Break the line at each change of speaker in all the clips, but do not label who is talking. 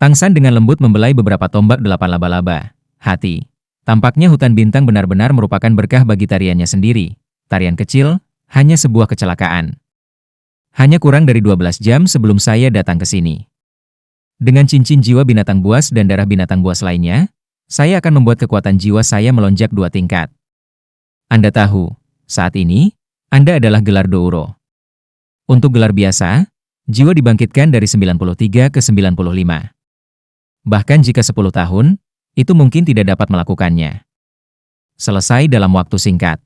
Tang San dengan lembut membelai beberapa tombak 8 laba-laba. Hati. Tampaknya hutan bintang benar-benar merupakan berkah bagi tariannya sendiri. Tarian kecil, hanya sebuah kecelakaan. Hanya kurang dari 12 jam sebelum saya datang ke sini. Dengan cincin jiwa binatang buas dan darah binatang buas lainnya, saya akan membuat kekuatan jiwa saya melonjak 2 tingkat. Anda tahu, saat ini, Anda adalah gelar Douro. Untuk gelar biasa, jiwa dibangkitkan dari 93 ke 95. Bahkan jika 10 tahun, itu mungkin tidak dapat melakukannya. Selesai dalam waktu singkat.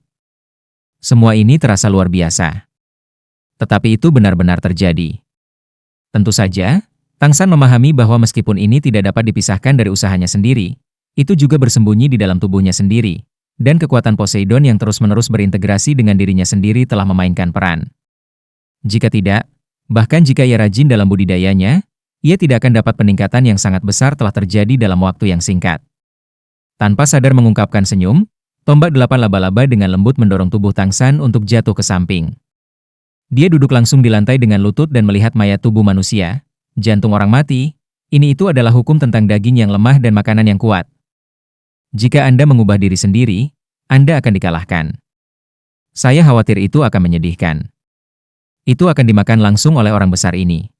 Semua ini terasa luar biasa. Tetapi itu benar-benar terjadi. Tentu saja, Tang San memahami bahwa meskipun ini tidak dapat dipisahkan dari usahanya sendiri, itu juga bersembunyi di dalam tubuhnya sendiri, dan kekuatan Poseidon yang terus-menerus berintegrasi dengan dirinya sendiri telah memainkan peran. Jika tidak, bahkan jika ia rajin dalam budidayanya, ia tidak akan dapat peningkatan yang sangat besar telah terjadi dalam waktu yang singkat. Tanpa sadar mengungkapkan senyum, tombak 8 laba-laba dengan lembut mendorong tubuh Tang San untuk jatuh ke samping. Dia duduk langsung di lantai dengan lutut dan melihat mayat tubuh manusia, jantung orang mati. Itu adalah hukum tentang daging yang lemah dan makanan yang kuat. Jika Anda mengubah diri sendiri, Anda akan dikalahkan. Saya khawatir itu akan menyedihkan. Itu akan dimakan langsung oleh orang besar ini.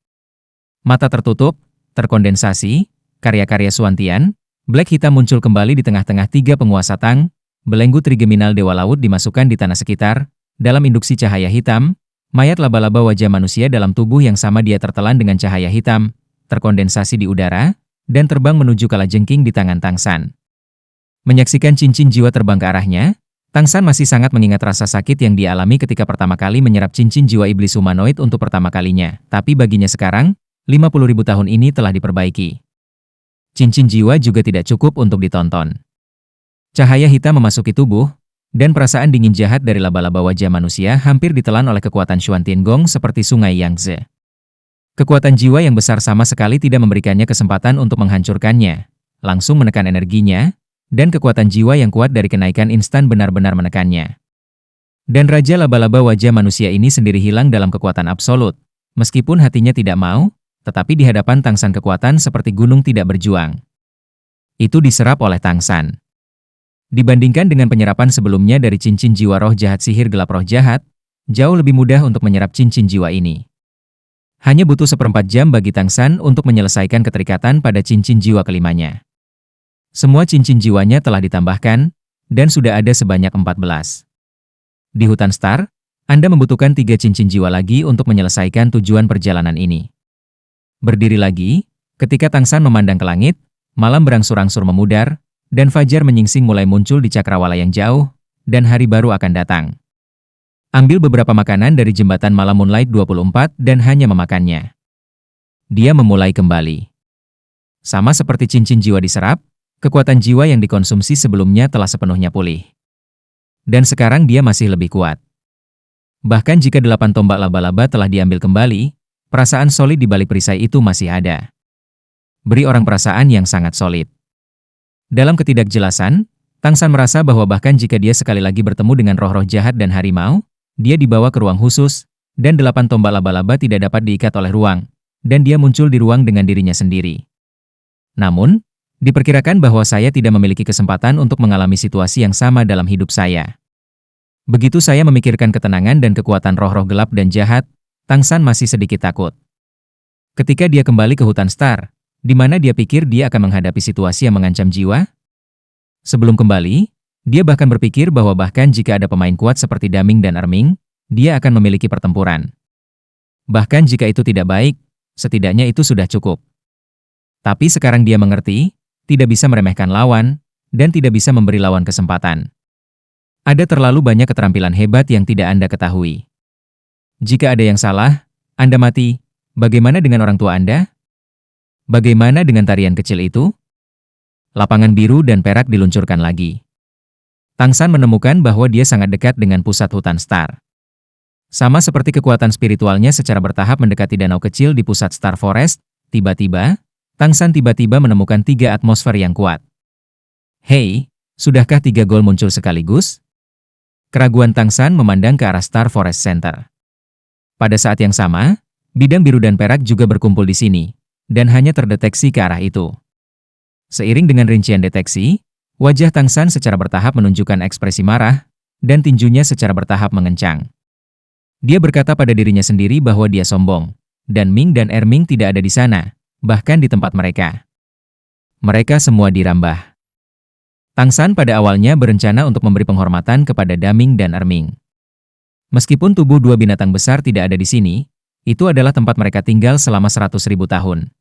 Mata tertutup, terkondensasi, karya-karya Suantian, Black hitam muncul kembali di tengah-tengah 3 penguasa Tang, belenggu trigeminal Dewa Laut dimasukkan di tanah sekitar, dalam induksi cahaya hitam, mayat laba-laba wajah manusia dalam tubuh yang sama dia tertelan dengan cahaya hitam, terkondensasi di udara, dan terbang menuju kalajengking di tangan Tang San. Menyaksikan cincin jiwa terbang ke arahnya, Tang San masih sangat mengingat rasa sakit yang dia alami ketika pertama kali menyerap cincin jiwa iblis humanoid untuk pertama kalinya, tapi baginya sekarang, 50.000 tahun ini telah diperbaiki. Cincin jiwa juga tidak cukup untuk ditonton. Cahaya hitam memasuki tubuh, dan perasaan dingin jahat dari laba-laba wajah manusia hampir ditelan oleh kekuatan Xuan Tiangong seperti sungai Yangtze. Kekuatan jiwa yang besar sama sekali tidak memberikannya kesempatan untuk menghancurkannya, langsung menekan energinya, dan kekuatan jiwa yang kuat dari kenaikan instan benar-benar menekannya. Dan Raja Laba-laba wajah manusia ini sendiri hilang dalam kekuatan absolut, meskipun hatinya tidak mau, tetapi di hadapan Tang San kekuatan seperti gunung tidak berjuang. Itu diserap oleh Tang San. Dibandingkan dengan penyerapan sebelumnya dari cincin jiwa roh jahat sihir gelap roh jahat, jauh lebih mudah untuk menyerap cincin jiwa ini. Hanya butuh 1/4 jam bagi Tang San untuk menyelesaikan keterikatan pada cincin jiwa kelimanya. Semua cincin jiwanya telah ditambahkan, dan sudah ada sebanyak 14. Di hutan Star, Anda membutuhkan 3 cincin jiwa lagi untuk menyelesaikan tujuan perjalanan ini. Berdiri lagi, ketika Tang San memandang ke langit, malam berangsur-angsur memudar, dan fajar menyingsing mulai muncul di cakrawala yang jauh, dan hari baru akan datang. Ambil beberapa makanan dari jembatan malam Moonlight 24 dan hanya memakannya. Dia memulai kembali. Sama seperti cincin jiwa diserap, kekuatan jiwa yang dikonsumsi sebelumnya telah sepenuhnya pulih. Dan sekarang dia masih lebih kuat. Bahkan jika 8 tombak laba-laba telah diambil kembali, perasaan solid di balik perisai itu masih ada. Beri orang perasaan yang sangat solid. Dalam ketidakjelasan, Tang San merasa bahwa bahkan jika dia sekali lagi bertemu dengan roh-roh jahat dan harimau, dia dibawa ke ruang khusus, dan 8 tombak laba-laba tidak dapat diikat oleh ruang, dan dia muncul di ruang dengan dirinya sendiri. Namun, diperkirakan bahwa saya tidak memiliki kesempatan untuk mengalami situasi yang sama dalam hidup saya. Begitu saya memikirkan ketenangan dan kekuatan roh-roh gelap dan jahat, Tang San masih sedikit takut. Ketika dia kembali ke hutan Star, di mana dia pikir dia akan menghadapi situasi yang mengancam jiwa? Sebelum kembali, dia bahkan berpikir bahwa bahkan jika ada pemain kuat seperti Daming dan Erming, dia akan memiliki pertempuran. Bahkan jika itu tidak baik, setidaknya itu sudah cukup. Tapi sekarang dia mengerti, tidak bisa meremehkan lawan, dan tidak bisa memberi lawan kesempatan. Ada terlalu banyak keterampilan hebat yang tidak Anda ketahui. Jika ada yang salah, Anda mati. Bagaimana dengan orang tua Anda? Bagaimana dengan tarian kecil itu? Lapangan biru dan perak diluncurkan lagi. Tang San menemukan bahwa dia sangat dekat dengan pusat hutan Star. Sama seperti kekuatan spiritualnya secara bertahap mendekati danau kecil di pusat Star Forest, tiba-tiba, Tang San tiba-tiba menemukan 3 atmosfer yang kuat. Hei, sudahkah 3 gol muncul sekaligus? Keraguan Tang San memandang ke arah Star Forest Center. Pada saat yang sama, bidang biru dan perak juga berkumpul di sini, dan hanya terdeteksi ke arah itu. Seiring dengan rincian deteksi, wajah Tang San secara bertahap menunjukkan ekspresi marah, dan tinjunya secara bertahap mengencang. Dia berkata pada dirinya sendiri bahwa dia sombong, dan Ming dan Erming tidak ada di sana, bahkan di tempat mereka. Mereka semua dirambah. Tang San pada awalnya berencana untuk memberi penghormatan kepada Daming dan Erming. Meskipun tubuh dua binatang besar tidak ada di sini, itu adalah tempat mereka tinggal selama 100.000 tahun.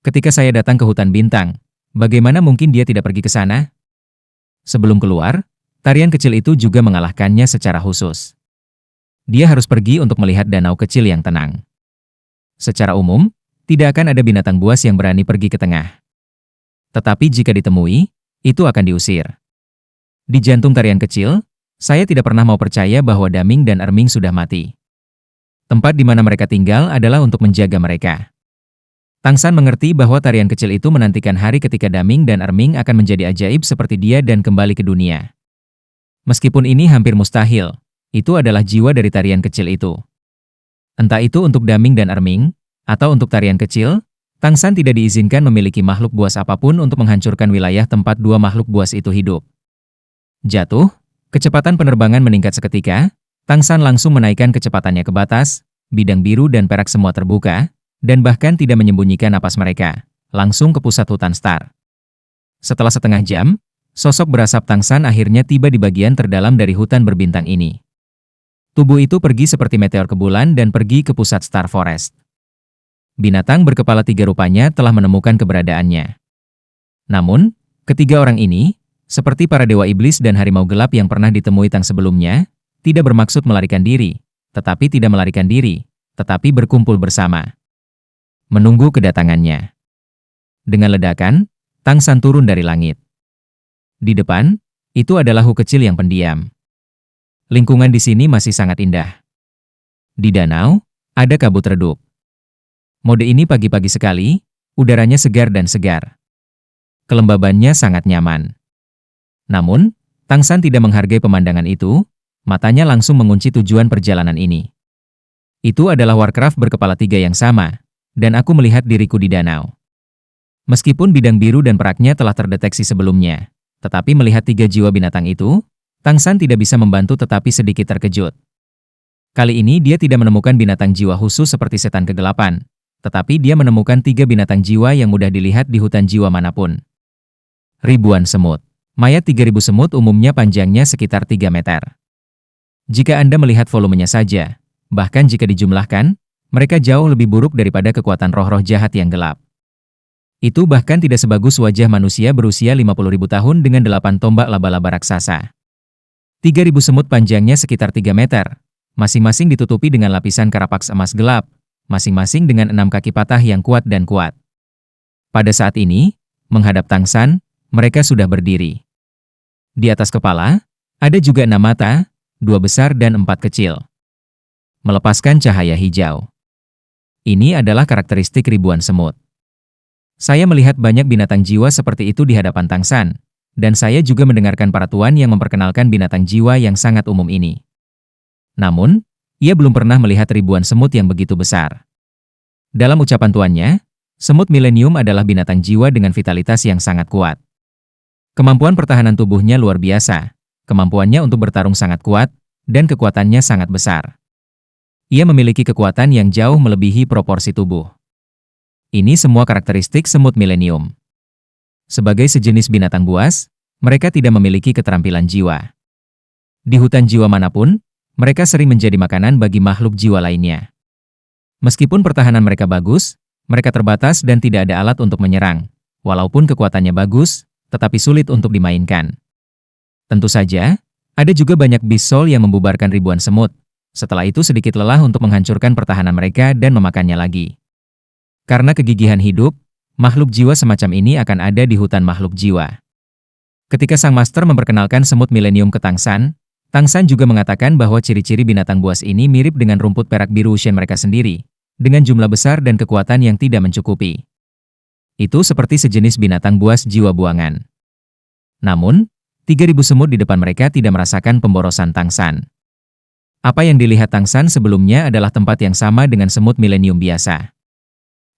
Ketika saya datang ke hutan bintang, bagaimana mungkin dia tidak pergi ke sana? Sebelum keluar, tarian kecil itu juga mengalahkannya secara khusus. Dia harus pergi untuk melihat danau kecil yang tenang. Secara umum, tidak akan ada binatang buas yang berani pergi ke tengah. Tetapi jika ditemui, itu akan diusir. Di jantung tarian kecil, saya tidak pernah mau percaya bahwa Daming dan Erming sudah mati. Tempat di mana mereka tinggal adalah untuk menjaga mereka. Tang San mengerti bahwa tarian kecil itu menantikan hari ketika Daming dan Erming akan menjadi ajaib seperti dia dan kembali ke dunia. Meskipun ini hampir mustahil, itu adalah jiwa dari tarian kecil itu. Entah itu untuk Daming dan Erming, atau untuk tarian kecil, Tang San tidak diizinkan memiliki makhluk buas apapun untuk menghancurkan wilayah tempat dua makhluk buas itu hidup. Jatuh, kecepatan penerbangan meningkat seketika, Tang San langsung menaikkan kecepatannya ke batas, bidang biru dan perak semua terbuka, dan bahkan tidak menyembunyikan napas mereka, langsung ke pusat hutan Star. Setelah setengah jam, sosok berasap Tang San akhirnya tiba di bagian terdalam dari hutan berbintang ini. Tubuh itu pergi seperti meteor ke bulan dan pergi ke pusat Star Forest. Binatang berkepala 3 rupanya telah menemukan keberadaannya. Namun, ketiga orang ini, seperti para dewa iblis dan harimau gelap yang pernah ditemui Tang sebelumnya, tidak bermaksud melarikan diri, tetapi tidak melarikan diri, tetapi berkumpul bersama. Menunggu kedatangannya. Dengan ledakan, Tang San turun dari langit. Di depan, itu adalah Hu kecil yang pendiam. Lingkungan di sini masih sangat indah. Di danau, ada kabut redup. Mode ini pagi-pagi sekali, udaranya segar dan segar. Kelembabannya sangat nyaman. Namun, Tang San tidak menghargai pemandangan itu, matanya langsung mengunci tujuan perjalanan ini. Itu adalah Warcraft berkepala 3 yang sama, dan aku melihat diriku di danau. Meskipun bidang biru dan peraknya telah terdeteksi sebelumnya, tetapi melihat 3 jiwa binatang itu, Tang San tidak bisa membantu tetapi sedikit terkejut. Kali ini dia tidak menemukan binatang jiwa khusus seperti setan kegelapan, tetapi dia menemukan 3 binatang jiwa yang mudah dilihat di hutan jiwa manapun. Ribuan semut. Mayat 3.000 semut umumnya panjangnya sekitar 3 meter. Jika Anda melihat volumenya saja, bahkan jika dijumlahkan, mereka jauh lebih buruk daripada kekuatan roh-roh jahat yang gelap. Itu bahkan tidak sebagus wajah manusia berusia 50.000 tahun dengan 8 tombak laba-laba raksasa. 3.000 semut panjangnya sekitar 3 meter, masing-masing ditutupi dengan lapisan karapaks emas gelap, masing-masing dengan 6 kaki patah yang kuat dan kuat. Pada saat ini, menghadap Tang San, mereka sudah berdiri. Di atas kepala, ada juga 6 mata, 2 besar dan 4 kecil. Melepaskan cahaya hijau. Ini adalah karakteristik ribuan semut. Saya melihat banyak binatang jiwa seperti itu di hadapan Tang San, dan saya juga mendengarkan para tuan yang memperkenalkan binatang jiwa yang sangat umum ini. Namun, ia belum pernah melihat ribuan semut yang begitu besar. Dalam ucapan tuannya, semut milenium adalah binatang jiwa dengan vitalitas yang sangat kuat. Kemampuan pertahanan tubuhnya luar biasa, kemampuannya untuk bertarung sangat kuat, dan kekuatannya sangat besar. Ia memiliki kekuatan yang jauh melebihi proporsi tubuh. Ini semua karakteristik semut milenium. Sebagai sejenis binatang buas, mereka tidak memiliki keterampilan jiwa. Di hutan jiwa manapun, mereka sering menjadi makanan bagi makhluk jiwa lainnya. Meskipun pertahanan mereka bagus, mereka terbatas dan tidak ada alat untuk menyerang. Walaupun kekuatannya bagus, tetapi sulit untuk dimainkan. Tentu saja, ada juga banyak beast soul yang membubarkan ribuan semut. Setelah itu sedikit lelah untuk menghancurkan pertahanan mereka dan memakannya lagi. Karena kegigihan hidup, makhluk jiwa semacam ini akan ada di hutan makhluk jiwa. Ketika sang master memperkenalkan semut milenium ke Tang San juga mengatakan bahwa ciri-ciri binatang buas ini mirip dengan rumput perak biru Shen mereka sendiri, dengan jumlah besar dan kekuatan yang tidak mencukupi. Itu seperti sejenis binatang buas jiwa buangan. Namun, 3.000 semut di depan mereka tidak merasakan pemborosan Tang San. Apa yang dilihat Tang San sebelumnya adalah tempat yang sama dengan semut milenium biasa.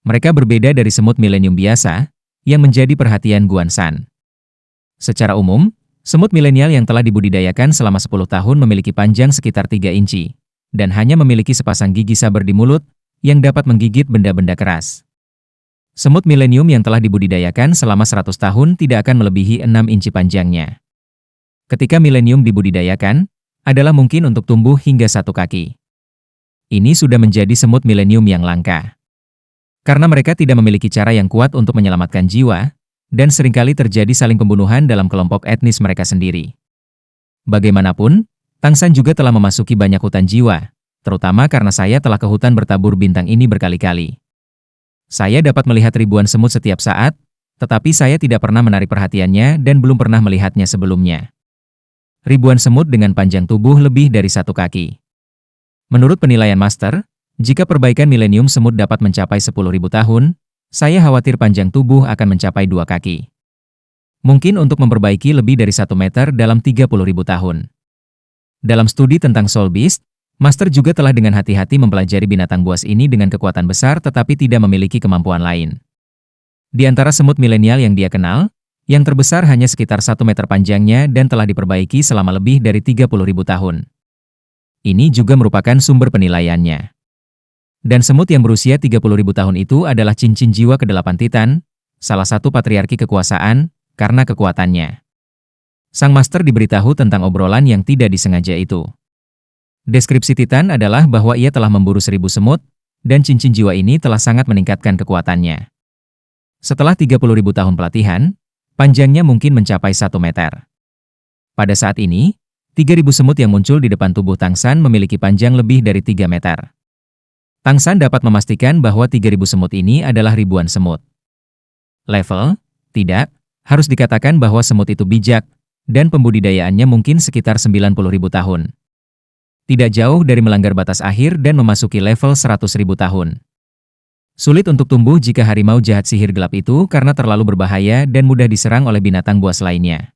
Mereka berbeda dari semut milenium biasa, yang menjadi perhatian Guan Shan. Secara umum, semut milenial yang telah dibudidayakan selama 10 tahun memiliki panjang sekitar 3 inci, dan hanya memiliki sepasang gigi saber di mulut, yang dapat menggigit benda-benda keras. Semut milenium yang telah dibudidayakan selama 100 tahun tidak akan melebihi 6 inci panjangnya. Ketika milenium dibudidayakan, adalah mungkin untuk tumbuh hingga 1 kaki. Ini sudah menjadi semut milenium yang langka. Karena mereka tidak memiliki cara yang kuat untuk menyelamatkan jiwa, dan seringkali terjadi saling pembunuhan dalam kelompok etnis mereka sendiri. Bagaimanapun, Tang Shan juga telah memasuki banyak hutan jiwa, terutama karena saya telah ke hutan bertabur bintang ini berkali-kali. Saya dapat melihat ribuan semut setiap saat, tetapi saya tidak pernah menarik perhatiannya dan belum pernah melihatnya sebelumnya. Ribuan semut dengan panjang tubuh lebih dari 1 kaki. Menurut penilaian master, jika perbaikan milenium semut dapat mencapai 10.000 tahun, saya khawatir panjang tubuh akan mencapai 2 kaki. Mungkin untuk memperbaiki lebih dari 1 meter dalam 30.000 tahun. Dalam studi tentang Soul Beast, Master juga telah dengan hati-hati mempelajari binatang buas ini dengan kekuatan besar tetapi tidak memiliki kemampuan lain. Di antara semut milenial yang dia kenal, yang terbesar hanya sekitar 1 meter panjangnya dan telah diperbaiki selama lebih dari 30.000 tahun. Ini juga merupakan sumber penilaiannya. Dan semut yang berusia 30.000 tahun itu adalah cincin jiwa ke-8 Titan, salah satu patriarki kekuasaan, karena kekuatannya. Sang Master diberitahu tentang obrolan yang tidak disengaja itu. Deskripsi Titan adalah bahwa ia telah memburu 1.000 semut, dan cincin jiwa ini telah sangat meningkatkan kekuatannya. Setelah 30.000 tahun pelatihan, panjangnya mungkin mencapai 1 meter. Pada saat ini, 3.000 semut yang muncul di depan tubuh Tang Shan memiliki panjang lebih dari 3 meter. Tang Shan dapat memastikan bahwa 3.000 semut ini adalah ribuan semut. Level? Tidak, harus dikatakan bahwa semut itu bijak, dan pembudidayaannya mungkin sekitar 90.000 tahun. Tidak jauh dari melanggar batas akhir dan memasuki level 100.000 tahun. Sulit untuk tumbuh jika harimau jahat sihir gelap itu karena terlalu berbahaya dan mudah diserang oleh binatang buas lainnya.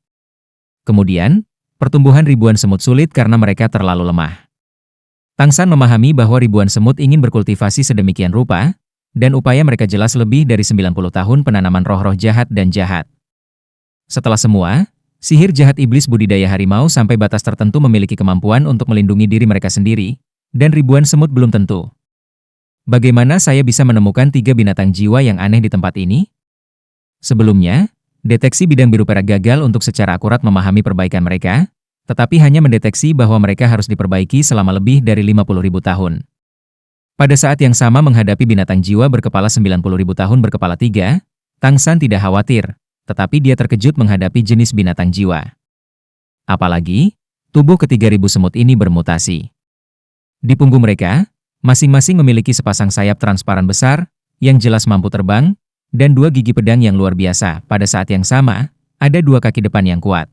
Kemudian, pertumbuhan ribuan semut sulit karena mereka terlalu lemah. Tang Shan memahami bahwa ribuan semut ingin berkultivasi sedemikian rupa, dan upaya mereka jelas lebih dari 90 tahun penanaman roh-roh jahat dan jahat. Setelah semua, sihir jahat iblis budidaya harimau sampai batas tertentu memiliki kemampuan untuk melindungi diri mereka sendiri, dan ribuan semut belum tentu. Bagaimana saya bisa menemukan 3 binatang jiwa yang aneh di tempat ini? Sebelumnya, deteksi bidang biru perak gagal untuk secara akurat memahami perbaikan mereka, tetapi hanya mendeteksi bahwa mereka harus diperbaiki selama lebih dari 50.000 tahun. Pada saat yang sama menghadapi binatang jiwa berkepala 90.000 tahun berkepala 3, Tang Shan tidak khawatir, tetapi dia terkejut menghadapi jenis binatang jiwa. Apalagi, tubuh ke-3.000 semut ini bermutasi. Di punggung mereka, masing-masing memiliki sepasang sayap transparan besar, yang jelas mampu terbang, dan 2 gigi pedang yang luar biasa. Pada saat yang sama, ada 2 kaki depan yang kuat.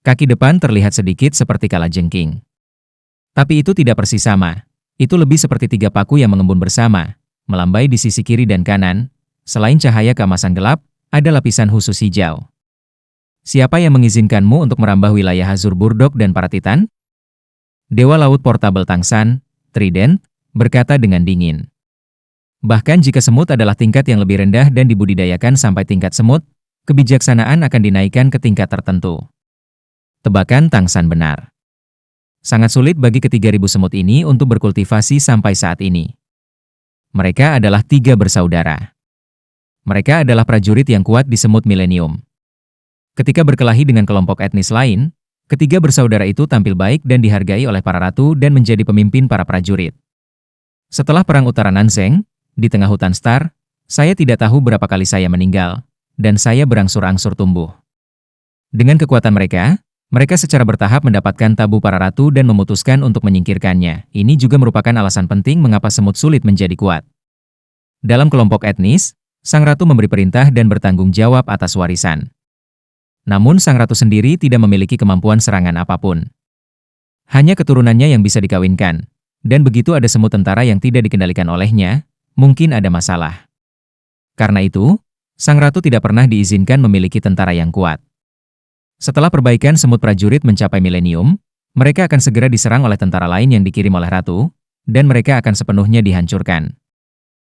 Kaki depan terlihat sedikit seperti kalajengking. Tapi itu tidak persis sama. Itu lebih seperti 3 paku yang mengembun bersama, melambai di sisi kiri dan kanan. Selain cahaya keemasan gelap, ada lapisan khusus hijau. Siapa yang mengizinkanmu untuk merambah wilayah Azur Burdok dan para Titan? Dewa Laut Portable Tang Shan, Trident, berkata dengan dingin. Bahkan jika semut adalah tingkat yang lebih rendah dan dibudidayakan sampai tingkat semut, kebijaksanaan akan dinaikkan ke tingkat tertentu. Tebakan Tang Shan benar. Sangat sulit bagi ke-3.000 semut ini untuk berkultivasi sampai saat ini. Mereka adalah 3 bersaudara. Mereka adalah prajurit yang kuat di semut milenium. Ketika berkelahi dengan kelompok etnis lain, ketiga bersaudara itu tampil baik dan dihargai oleh para ratu dan menjadi pemimpin para prajurit. Setelah Perang Utara Nanzeng, di tengah hutan Star, saya tidak tahu berapa kali saya meninggal, dan saya berangsur-angsur tumbuh. Dengan kekuatan mereka secara bertahap mendapatkan tabu para ratu dan memutuskan untuk menyingkirkannya. Ini juga merupakan alasan penting mengapa semut sulit menjadi kuat. Dalam kelompok etnis, sang ratu memberi perintah dan bertanggung jawab atas warisan. Namun sang ratu sendiri tidak memiliki kemampuan serangan apapun. Hanya keturunannya yang bisa dikawinkan. Dan begitu ada semut tentara yang tidak dikendalikan olehnya, mungkin ada masalah. Karena itu, sang ratu tidak pernah diizinkan memiliki tentara yang kuat. Setelah perbaikan semut prajurit mencapai milenium, mereka akan segera diserang oleh tentara lain yang dikirim oleh ratu, dan mereka akan sepenuhnya dihancurkan.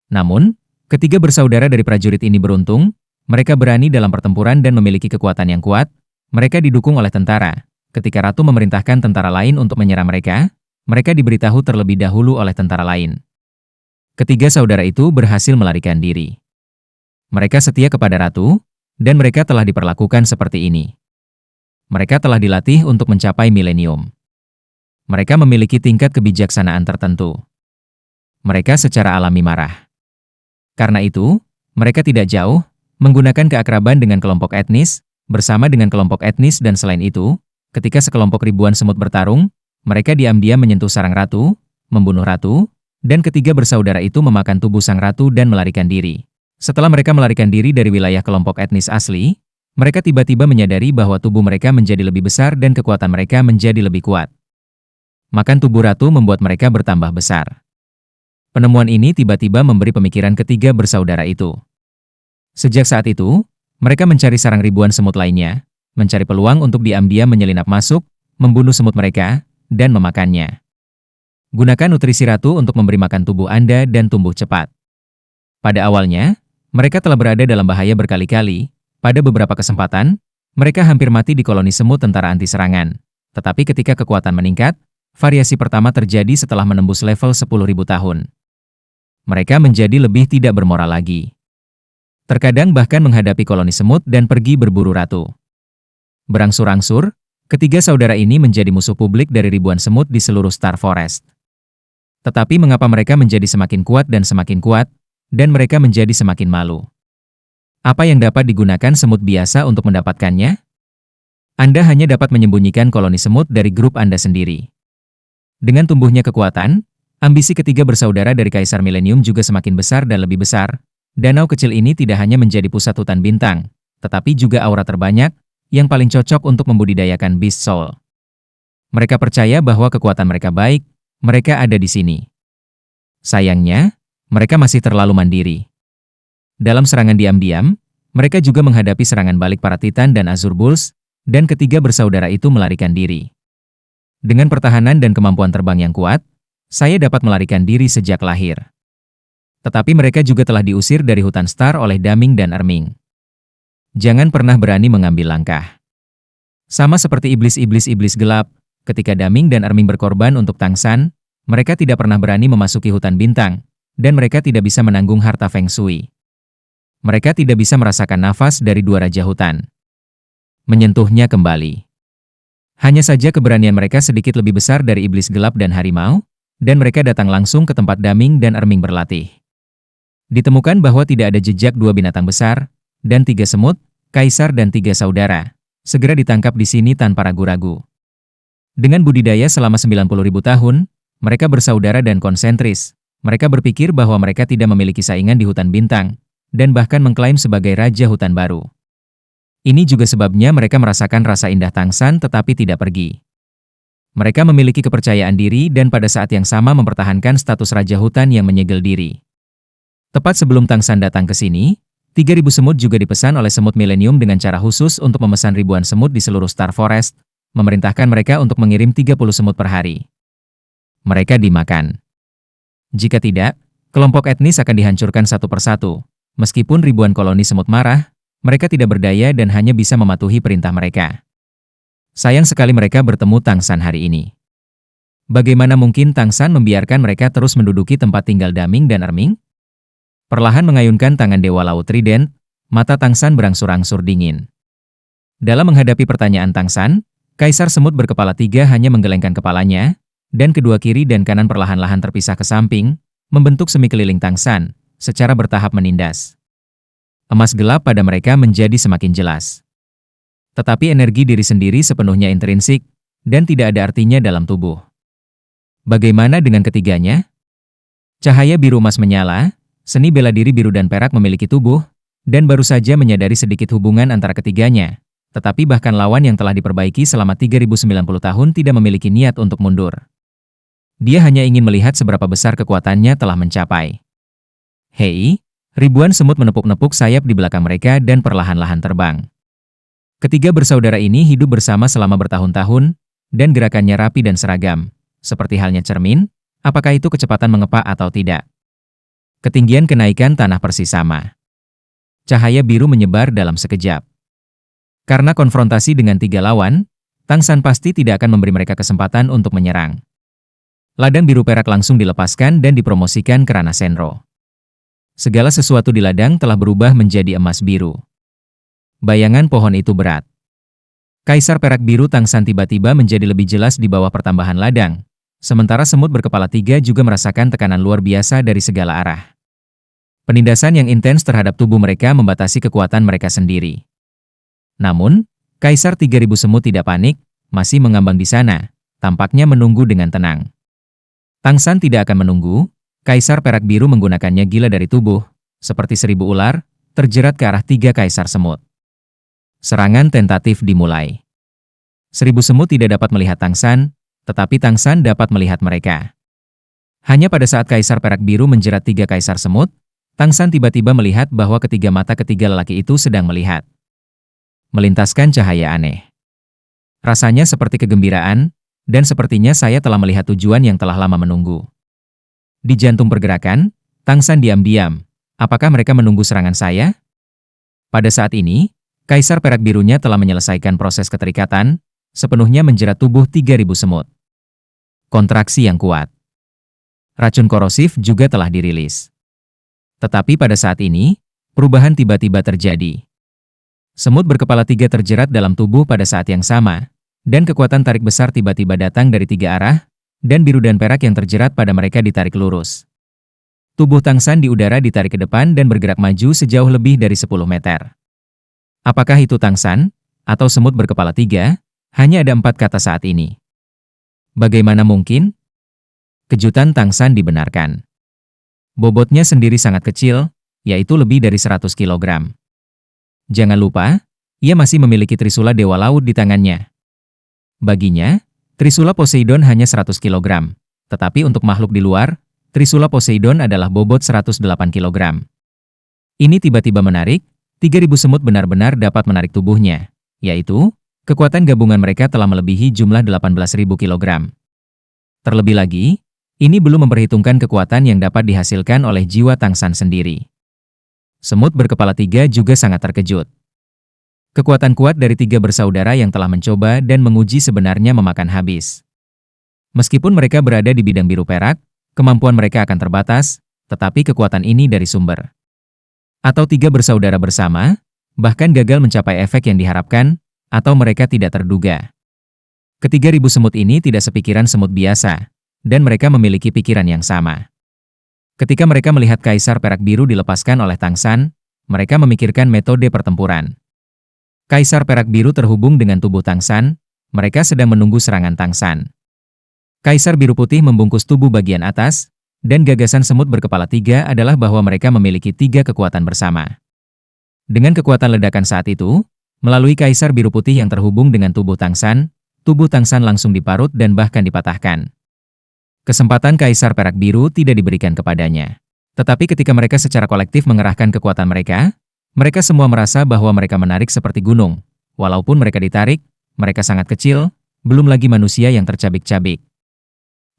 Namun, Ketiga bersaudara dari prajurit ini beruntung, mereka berani dalam pertempuran dan memiliki kekuatan yang kuat. Mereka didukung oleh tentara. Ketika ratu memerintahkan tentara lain untuk menyerang mereka, mereka diberitahu terlebih dahulu oleh tentara lain. Ketiga saudara itu berhasil melarikan diri. Mereka setia kepada ratu, dan mereka telah diperlakukan seperti ini. Mereka telah dilatih untuk mencapai milenium. Mereka memiliki tingkat kebijaksanaan tertentu. Mereka secara alami marah. Karena itu, mereka tidak jauh, menggunakan keakraban dengan kelompok etnis, bersama dengan kelompok etnis dan selain itu, ketika sekelompok ribuan semut bertarung, mereka diam-diam menyentuh sarang ratu, membunuh ratu, dan ketiga bersaudara itu memakan tubuh sang ratu dan melarikan diri. Setelah mereka melarikan diri dari wilayah kelompok etnis asli, mereka tiba-tiba menyadari bahwa tubuh mereka menjadi lebih besar dan kekuatan mereka menjadi lebih kuat. Makan tubuh ratu membuat mereka bertambah besar. Penemuan ini tiba-tiba memberi pemikiran ketiga bersaudara itu. Sejak saat itu, mereka mencari sarang ribuan semut lainnya, mencari peluang untuk diam-diam menyelinap masuk, membunuh semut mereka, dan memakannya. Gunakan nutrisi ratu untuk memberi makan tubuh Anda dan tumbuh cepat. Pada awalnya, mereka telah berada dalam bahaya berkali-kali. Pada beberapa kesempatan, mereka hampir mati di koloni semut tentara anti serangan. Tetapi ketika kekuatan meningkat, variasi pertama terjadi setelah menembus level 10.000 tahun. Mereka menjadi lebih tidak bermoral lagi. Terkadang bahkan menghadapi koloni semut dan pergi berburu ratu. Berangsur-angsur, ketiga saudara ini menjadi musuh publik dari ribuan semut di seluruh Star Forest. Tetapi mengapa mereka menjadi semakin kuat, dan mereka menjadi semakin malu? Apa yang dapat digunakan semut biasa untuk mendapatkannya? Anda hanya dapat menyembunyikan koloni semut dari grup Anda sendiri. Dengan tumbuhnya kekuatan, ambisi ketiga bersaudara dari Kaisar Milenium juga semakin besar dan lebih besar. Danau kecil ini tidak hanya menjadi pusat hutan bintang, tetapi juga aura terbanyak, yang paling cocok untuk membudidayakan Beast Soul. Mereka percaya bahwa kekuatan mereka baik, mereka ada di sini. Sayangnya, mereka masih terlalu mandiri. Dalam serangan diam-diam, mereka juga menghadapi serangan balik para Titan dan Azure Bulls, dan ketiga bersaudara itu melarikan diri. Dengan pertahanan dan kemampuan terbang yang kuat, saya dapat melarikan diri sejak lahir. Tetapi mereka juga telah diusir dari hutan Star oleh Daming dan Erming. Jangan pernah berani mengambil langkah. Sama seperti iblis-iblis gelap, ketika Daming dan Erming berkorban untuk Tangsan, mereka tidak pernah berani memasuki hutan bintang, dan mereka tidak bisa menanggung harta Feng Shui. Mereka tidak bisa merasakan nafas dari dua raja hutan. Menyentuhnya kembali. Hanya saja keberanian mereka sedikit lebih besar dari iblis gelap dan harimau, dan mereka datang langsung ke tempat Daming dan Erming berlatih. Ditemukan bahwa tidak ada jejak dua binatang besar, dan tiga semut, kaisar dan tiga saudara, segera ditangkap di sini tanpa ragu-ragu. Dengan budidaya selama 90.000 tahun, mereka bersaudara dan konsentris. Mereka berpikir bahwa mereka tidak memiliki saingan di hutan bintang, dan bahkan mengklaim sebagai raja hutan baru. Ini juga sebabnya mereka merasakan rasa indah Tangsan tetapi tidak pergi. Mereka memiliki kepercayaan diri dan pada saat yang sama mempertahankan status raja hutan yang menyegel diri. Tepat sebelum Tangsan datang ke sini, 3.000 semut juga dipesan oleh semut milenium dengan cara khusus untuk memesan ribuan semut di seluruh Star Forest, memerintahkan mereka untuk mengirim 30 semut per hari. Mereka dimakan. Jika tidak, kelompok etnis akan dihancurkan satu persatu. Meskipun ribuan koloni semut marah, mereka tidak berdaya dan hanya bisa mematuhi perintah mereka. Sayang sekali mereka bertemu Tangsan hari ini. Bagaimana mungkin Tangsan membiarkan mereka terus menduduki tempat tinggal Daming dan Erming? Perlahan mengayunkan tangan Dewa Laut Trident, mata Tangsan berangsur-angsur dingin. Dalam menghadapi pertanyaan Tangsan, Kaisar Semut berkepala tiga hanya menggelengkan kepalanya, dan kedua kiri dan kanan perlahan-lahan terpisah ke samping, membentuk semi keliling Tangsan, secara bertahap menindas. Emas gelap pada mereka menjadi semakin jelas. Tetapi energi diri sendiri sepenuhnya intrinsik, dan tidak ada artinya dalam tubuh. Bagaimana dengan ketiganya? Cahaya biru emas menyala, seni bela diri biru dan perak memiliki tubuh, dan baru saja menyadari sedikit hubungan antara ketiganya. Tetapi bahkan lawan yang telah diperbaiki selama 3090 tahun tidak memiliki niat untuk mundur. Dia hanya ingin melihat seberapa besar kekuatannya telah mencapai. Hei, ribuan semut menepuk-nepuk sayap di belakang mereka dan perlahan-lahan terbang. Ketiga bersaudara ini hidup bersama selama bertahun-tahun, dan gerakannya rapi dan seragam. Seperti halnya cermin, apakah itu kecepatan mengepak atau tidak? Ketinggian kenaikan tanah persis sama. Cahaya biru menyebar dalam sekejap. Karena konfrontasi dengan 3 lawan, Tang San pasti tidak akan memberi mereka kesempatan untuk menyerang. Ladang biru perak langsung dilepaskan dan dipromosikan ke ranah Senro. Segala sesuatu di ladang telah berubah menjadi emas biru. Bayangan pohon itu berat. Kaisar perak biru Tang San tiba-tiba menjadi lebih jelas di bawah pertambahan ladang, sementara semut berkepala 3 juga merasakan tekanan luar biasa dari segala arah. Penindasan yang intens terhadap tubuh mereka membatasi kekuatan mereka sendiri. Namun, Kaisar 3000 semut tidak panik, masih mengambang di sana, tampaknya menunggu dengan tenang. Tang San tidak akan menunggu, Kaisar perak biru menggunakannya gila dari tubuh, seperti 1000 ular, terjerat ke arah 3 kaisar semut. Serangan tentatif dimulai. 1000 semut tidak dapat melihat Tang San, tetapi Tang San dapat melihat mereka. Hanya pada saat Kaisar perak biru menjerat 3 kaisar semut, Tang San tiba-tiba melihat bahwa ketiga mata ketiga lelaki itu sedang melihat. Melintaskan cahaya aneh. Rasanya seperti kegembiraan, dan sepertinya saya telah melihat tujuan yang telah lama menunggu. Di jantung pergerakan, Tang San diam-diam. Apakah mereka menunggu serangan saya? Pada saat ini, Kaisar perak birunya telah menyelesaikan proses keterikatan, sepenuhnya menjerat tubuh 3000 semut. Kontraksi yang kuat. Racun korosif juga telah dirilis. Tetapi pada saat ini, perubahan tiba-tiba terjadi. Semut berkepala 3 terjerat dalam tubuh pada saat yang sama, dan kekuatan tarik besar tiba-tiba datang dari 3 arah, dan biru dan perak yang terjerat pada mereka ditarik lurus. Tubuh Tang San di udara ditarik ke depan dan bergerak maju sejauh lebih dari 10 meter. Apakah itu Tang San, atau semut berkepala 3? Hanya ada 4 kata saat ini. Bagaimana mungkin? Kejutan Tang San dibenarkan. Bobotnya sendiri sangat kecil, yaitu lebih dari 100 kg. Jangan lupa, ia masih memiliki Trisula Dewa Laut di tangannya. Baginya, Trisula Poseidon hanya 100 kg, tetapi untuk makhluk di luar, Trisula Poseidon adalah bobot 108 kg. Ini tiba-tiba menarik, 3000 semut benar-benar dapat menarik tubuhnya, yaitu, kekuatan gabungan mereka telah melebihi jumlah 18.000 kg. Terlebih lagi, ini belum memperhitungkan kekuatan yang dapat dihasilkan oleh jiwa Tang San sendiri. Semut berkepala 3 juga sangat terkejut. Kekuatan kuat dari 3 bersaudara yang telah mencoba dan menguji sebenarnya memakan habis. Meskipun mereka berada di bidang biru perak, kemampuan mereka akan terbatas, tetapi kekuatan ini dari sumber. Atau 3 bersaudara bersama, bahkan gagal mencapai efek yang diharapkan, atau mereka tidak terduga. Ke-3000 semut ini tidak sepikiran semut biasa, dan mereka memiliki pikiran yang sama. Ketika mereka melihat Kaisar perak biru dilepaskan oleh Tang San, mereka memikirkan metode pertempuran. Kaisar perak biru terhubung dengan tubuh Tang San, mereka sedang menunggu serangan Tang San. Kaisar biru putih membungkus tubuh bagian atas, dan gagasan semut berkepala 3 adalah bahwa mereka memiliki 3 kekuatan bersama. Dengan kekuatan ledakan saat itu, melalui Kaisar biru putih yang terhubung dengan tubuh Tang San langsung diparut dan bahkan dipatahkan. Kesempatan Kaisar perak biru tidak diberikan kepadanya. Tetapi ketika mereka secara kolektif mengerahkan kekuatan mereka, mereka semua merasa bahwa mereka menarik seperti gunung. Walaupun mereka ditarik, mereka sangat kecil, belum lagi manusia yang tercabik-cabik.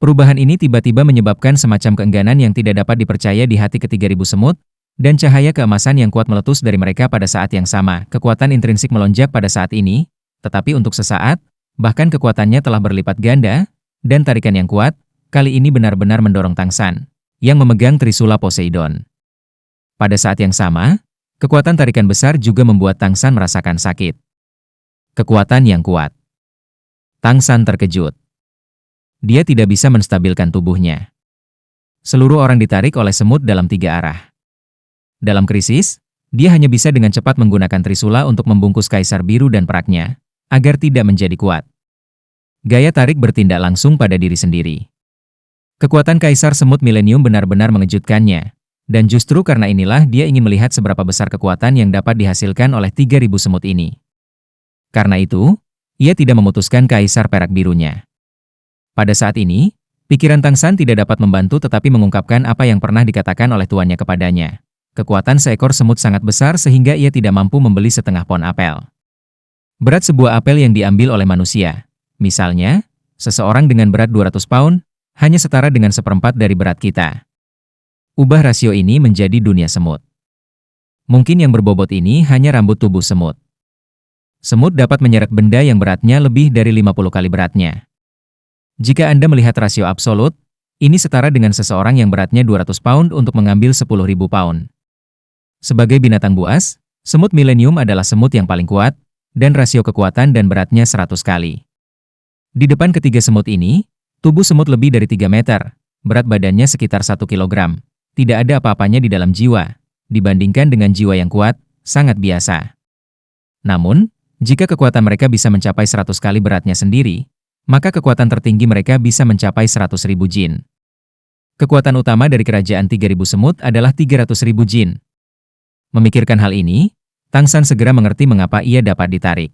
Perubahan ini tiba-tiba menyebabkan semacam keengganan yang tidak dapat dipercaya di hati ke-3000 semut, dan cahaya keemasan yang kuat meletus dari mereka pada saat yang sama. Kekuatan intrinsik melonjak pada saat ini, tetapi untuk sesaat, bahkan kekuatannya telah berlipat ganda, dan tarikan yang kuat, kali ini benar-benar mendorong Tang San, yang memegang Trisula Poseidon. Pada saat yang sama, kekuatan tarikan besar juga membuat Tang San merasakan sakit. Kekuatan yang kuat. Tang San terkejut. Dia tidak bisa menstabilkan tubuhnya. Seluruh orang ditarik oleh semut dalam 3 arah. Dalam krisis, dia hanya bisa dengan cepat menggunakan Trisula untuk membungkus Kaisar biru dan peraknya, agar tidak menjadi kuat. Gaya tarik bertindak langsung pada diri sendiri. Kekuatan Kaisar Semut Milenium benar-benar mengejutkannya, dan justru karena inilah dia ingin melihat seberapa besar kekuatan yang dapat dihasilkan oleh 3000 semut ini. Karena itu, ia tidak memutuskan Kaisar perak birunya. Pada saat ini, pikiran Tang San tidak dapat membantu tetapi mengungkapkan apa yang pernah dikatakan oleh tuannya kepadanya. Kekuatan seekor semut sangat besar sehingga ia tidak mampu membeli setengah pon apel. Berat sebuah apel yang diambil oleh manusia, misalnya, seseorang dengan berat 200 pound, hanya setara dengan 1/4 dari berat kita. ubah rasio ini menjadi dunia semut. Mungkin yang berbobot ini hanya rambut tubuh semut. Semut dapat menyeret benda yang beratnya lebih dari 50 kali beratnya. Jika Anda melihat rasio absolut, ini setara dengan seseorang yang beratnya 200 pound untuk mengambil 10.000 pound. Sebagai binatang buas, semut milenium adalah semut yang paling kuat, dan rasio kekuatan dan beratnya 100 kali. Di depan ketiga semut ini, tubuh semut lebih dari 3 meter, berat badannya sekitar 1 kilogram. Tidak ada apa-apanya di dalam jiwa, dibandingkan dengan jiwa yang kuat, sangat biasa. Namun, jika kekuatan mereka bisa mencapai 100 kali beratnya sendiri, maka kekuatan tertinggi mereka bisa mencapai 100.000 jin. Kekuatan utama dari kerajaan 3.000 semut adalah 300.000 jin. Memikirkan hal ini, Tang San segera mengerti mengapa ia dapat ditarik.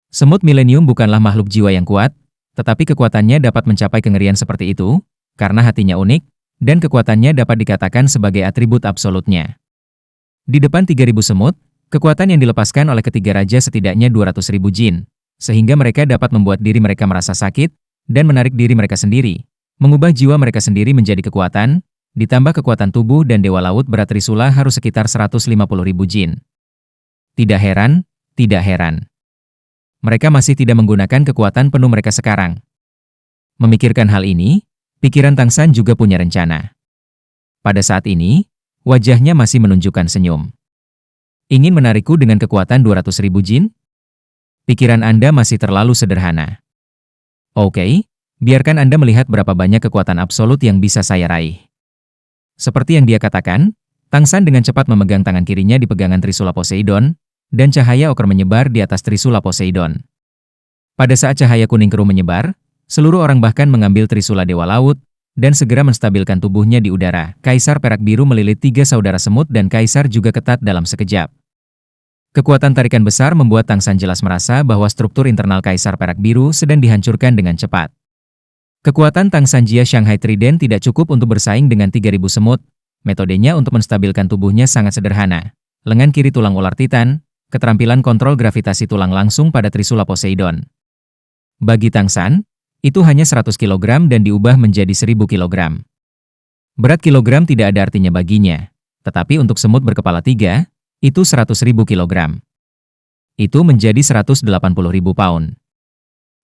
Semut milenium bukanlah makhluk jiwa yang kuat, tetapi kekuatannya dapat mencapai kengerian seperti itu, karena hatinya unik, dan kekuatannya dapat dikatakan sebagai atribut absolutnya. Di depan 3.000 semut, kekuatan yang dilepaskan oleh ketiga raja setidaknya 200.000 jin, sehingga mereka dapat membuat diri mereka merasa sakit, dan menarik diri mereka sendiri, mengubah jiwa mereka sendiri menjadi kekuatan, ditambah kekuatan tubuh dan Dewa Laut berat Trisula harus sekitar 150.000 jin. Tidak heran, tidak heran. Mereka masih tidak menggunakan kekuatan penuh mereka sekarang. Memikirkan hal ini, pikiran Tang San juga punya rencana. Pada saat ini, wajahnya masih menunjukkan senyum. Ingin menarikku dengan kekuatan 200.000 jin? Pikiran Anda masih terlalu sederhana. Oke, biarkan Anda melihat berapa banyak kekuatan absolut yang bisa saya raih. Seperti yang dia katakan, Tang San dengan cepat memegang tangan kirinya di pegangan Trisula Poseidon, dan cahaya oker menyebar di atas Trisula Poseidon. Pada saat cahaya kuning keruh menyebar, seluruh orang bahkan mengambil Trisula Dewa Laut, dan segera menstabilkan tubuhnya di udara. Kaisar Perak Biru melilit 3 saudara semut dan Kaisar juga ketat dalam sekejap. Kekuatan tarikan besar membuat Tang San jelas merasa bahwa struktur internal Kaisar Perak Biru sedang dihancurkan dengan cepat. Kekuatan Tang San Jia Shanghai Trident tidak cukup untuk bersaing dengan 3.000 semut. Metodenya untuk menstabilkan tubuhnya sangat sederhana. Lengan kiri tulang ular titan, keterampilan kontrol gravitasi tulang langsung pada Trisula Poseidon. Bagi Tang San, itu hanya 100 kg dan diubah menjadi 1000 kg. Berat kilogram tidak ada artinya baginya, tetapi untuk semut berkepala 3, itu 100.000 kg. Itu menjadi 180.000 pound.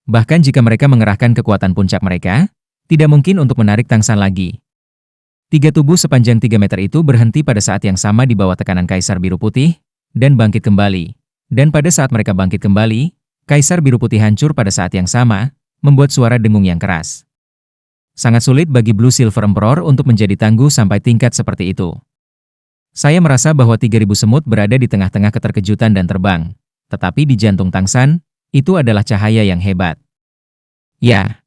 Bahkan jika mereka mengerahkan kekuatan puncak mereka, tidak mungkin untuk menarik Tang San lagi. 3 tubuh sepanjang 3 meter itu berhenti pada saat yang sama di bawah tekanan Kaisar Biru Putih, dan bangkit kembali. Dan pada saat mereka bangkit kembali, Kaisar Biru Putih hancur pada saat yang sama, membuat suara dengung yang keras. Sangat sulit bagi Blue Silver Emperor untuk menjadi tangguh sampai tingkat seperti itu. Saya merasa bahwa 3.000 semut berada di tengah-tengah keterkejutan dan terbang. Tetapi di jantung Tang San, itu adalah cahaya yang hebat. Ya,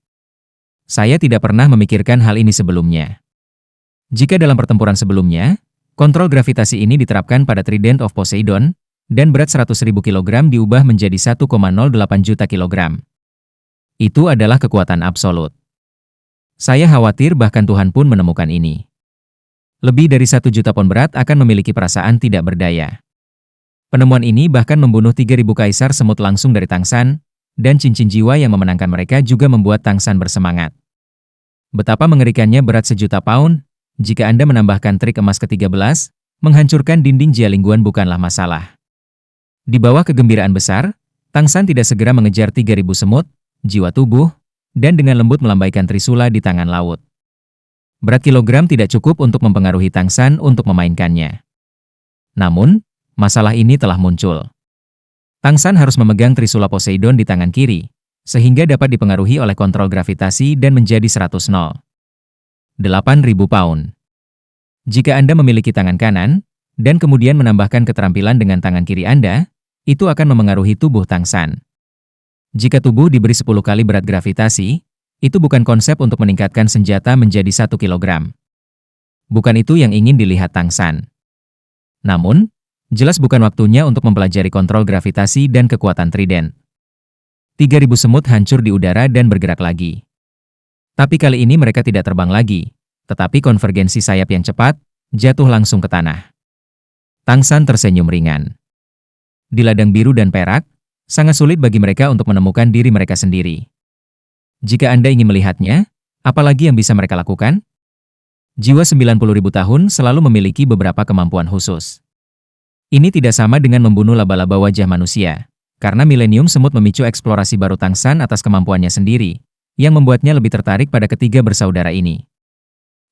saya tidak pernah memikirkan hal ini sebelumnya. Jika dalam pertempuran sebelumnya, kontrol gravitasi ini diterapkan pada Trident of Poseidon, dan berat 100.000 kg diubah menjadi 1,08 juta kilogram. Itu adalah kekuatan absolut. Saya khawatir bahkan Tuhan pun menemukan ini. Lebih dari 1 juta pon berat akan memiliki perasaan tidak berdaya. Penemuan ini bahkan membunuh 3.000 kaisar semut langsung dari Tang San, dan cincin jiwa yang memenangkan mereka juga membuat Tang San bersemangat. Betapa mengerikannya berat 1 juta pound, jika Anda menambahkan trik emas ke-13, menghancurkan dinding Jialingguan bukanlah masalah. Di bawah kegembiraan besar, Tang San tidak segera mengejar 3.000 semut, jiwa tubuh, dan dengan lembut melambaikan Trisula di tangan laut. Berat kilogram tidak cukup untuk mempengaruhi Tang San untuk memainkannya. Namun, masalah ini telah muncul. Tang San harus memegang Trisula Poseidon di tangan kiri, sehingga dapat dipengaruhi oleh kontrol gravitasi dan menjadi 8.000 pound. Jika Anda memiliki tangan kanan, dan kemudian menambahkan keterampilan dengan tangan kiri Anda, itu akan memengaruhi tubuh Tang San. Jika tubuh diberi 10 kali berat gravitasi, itu bukan konsep untuk meningkatkan senjata menjadi 1 kilogram. Bukan itu yang ingin dilihat Tang San. Namun, jelas bukan waktunya untuk mempelajari kontrol gravitasi dan kekuatan Trident. 3.000 semut hancur di udara dan bergerak lagi. Tapi kali ini mereka tidak terbang lagi, tetapi konvergensi sayap yang cepat, jatuh langsung ke tanah. Tang San tersenyum ringan. Di ladang biru dan perak, sangat sulit bagi mereka untuk menemukan diri mereka sendiri. Jika Anda ingin melihatnya, apalagi yang bisa mereka lakukan? Jiwa 90.000 tahun selalu memiliki beberapa kemampuan khusus. Ini tidak sama dengan membunuh laba-laba wajah manusia, karena milenium semut memicu eksplorasi baru Tangsan atas kemampuannya sendiri, yang membuatnya lebih tertarik pada ketiga bersaudara ini.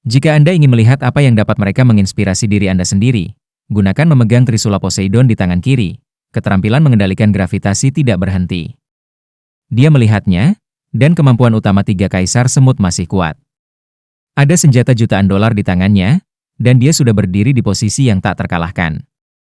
Jika Anda ingin melihat apa yang dapat mereka menginspirasi diri Anda sendiri, gunakan memegang Trisula Poseidon di tangan kiri. Keterampilan mengendalikan gravitasi tidak berhenti. Dia melihatnya, dan kemampuan utama tiga kaisar semut masih kuat. Ada senjata jutaan dolar di tangannya, dan dia sudah berdiri di posisi yang tak terkalahkan.